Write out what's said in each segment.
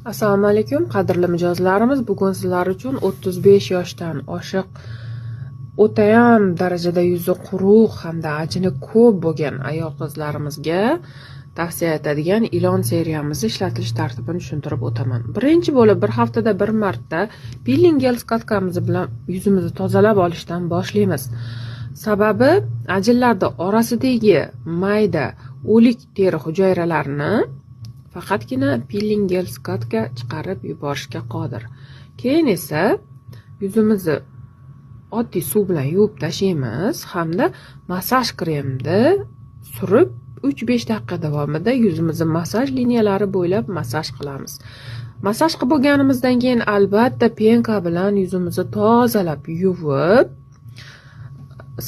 Assalomu alaykum, qadrli mijozlarimiz. Bugun sizlar uchun 35 yoshdan oshiq o'tayam darajada yuzi quruq hamda ajini ko'p bo'lgan ayol qizlarimizga tavsiya etadigan ilon seriyamizni ishlatilish tartibini tushuntirib o'taman. Birinchi bo'lib bir haftada bir marta peeling gel skatkamiz bilan yuzimizni tozalab olishdan boshlaymiz. Sababi ajinlarda orasidagi mayda o'lik teri hujayralarini faqatgina peeling gel skatka chiqarib yuborishga qodir. Keyin esa yuzimizni oddiy suv bilan yuvib tashlaymiz hamda massaj kremni surib 3-5 daqiqa davomida yuzimizni massaj liniyalari bo'ylab massaj qilamiz. Massaj qilib bo'lganimizdan keyin albatta penka bilan yuzimizni tozalab yuvib,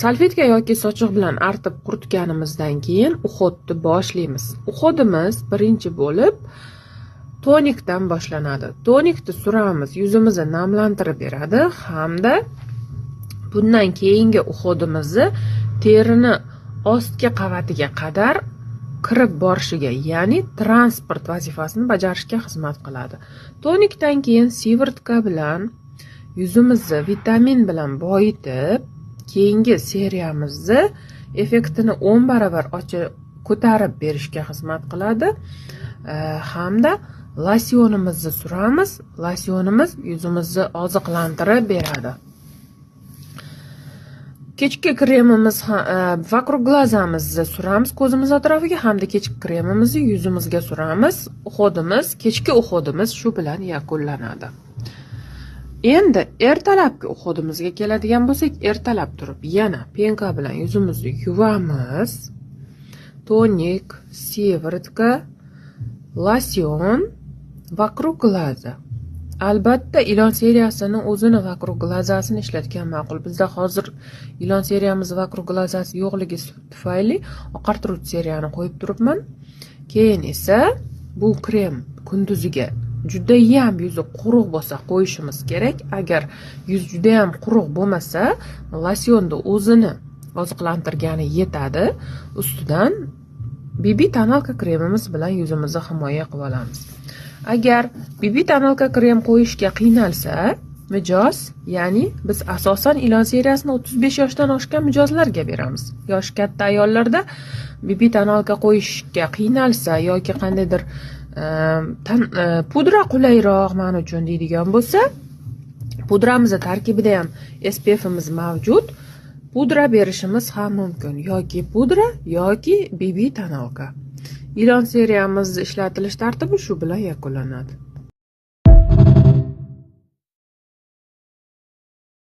salfetka yoki sochiq bilan artib quritganimizdan keyin uhodni boshlaymiz. Uhodimiz birinchi bo'lib tonikdan boshlanadi. Tonikni suramiz, yuzimizni namlantirib beradi hamda bundan keyingi uhodimizni terini ostki qavatiga qadar kirib borishiga, ya'ni transport vazifasini bajarishga xizmat qiladi. Tonikdan keyin sivrtka bilan yuzimizni vitamin bilan boyitib, keyingi seriyamizni effektini 10 barobar ko'tarib berishga xizmat qiladi hamda losyonimizni suramiz. Losyonimiz yuzimizni oziqlantirib beradi. Kechki kremimiz vokruq glazamizni suramiz ko'zimiz atrofiga hamda kechki kremimizni yuzimizga suramiz. Kechki uhodimiz shu bilan yakunlanadi. Endi ertalabki uhodimizga keladigan bo'lsak, ertalab turib yana penka bilan yuzimizni yuvamiz. Tonik, sivritka, losyon, vokruq glaza. Albatta ilon seriyasini o'zini vokruq glazasini ishlatgan ma'qul. Bizda hozir ilon seriyamiz vokruq glazasi yo'qligi tufayli oqartiruvchi seriyani qo'yib turibman. Keyin esa bu krem kunduziga judayam yuzi quruq bo'lsa qo'yishimiz kerak. Agar yuz judayam quruq bo'lmasa, losyonni o'zini oziqlantirgani yetadi. Ustidan BB tonalka kremimiz bilan yuzimizni himoya qilib olamiz. Agar BB tonalka krem qo'yishga qiynalsa, mijoz, ya'ni biz asosan ilon seriyasini 35 yoshdan oshgan mijozlarga beramiz. Yoshi katta ayollarda BB tonalka qo'yishga qiynalsa yoki qandaydir pudra qulayroq men uchun deydigan bo'lsa, pudramizni tarkibida ham SPF'imiz mavjud. Pudra berishimiz ham mumkin. Yoki pudra yoki BB tonalka. Ilon seriyamizning ishlatilish tartibi shu bilan yakunlanadi.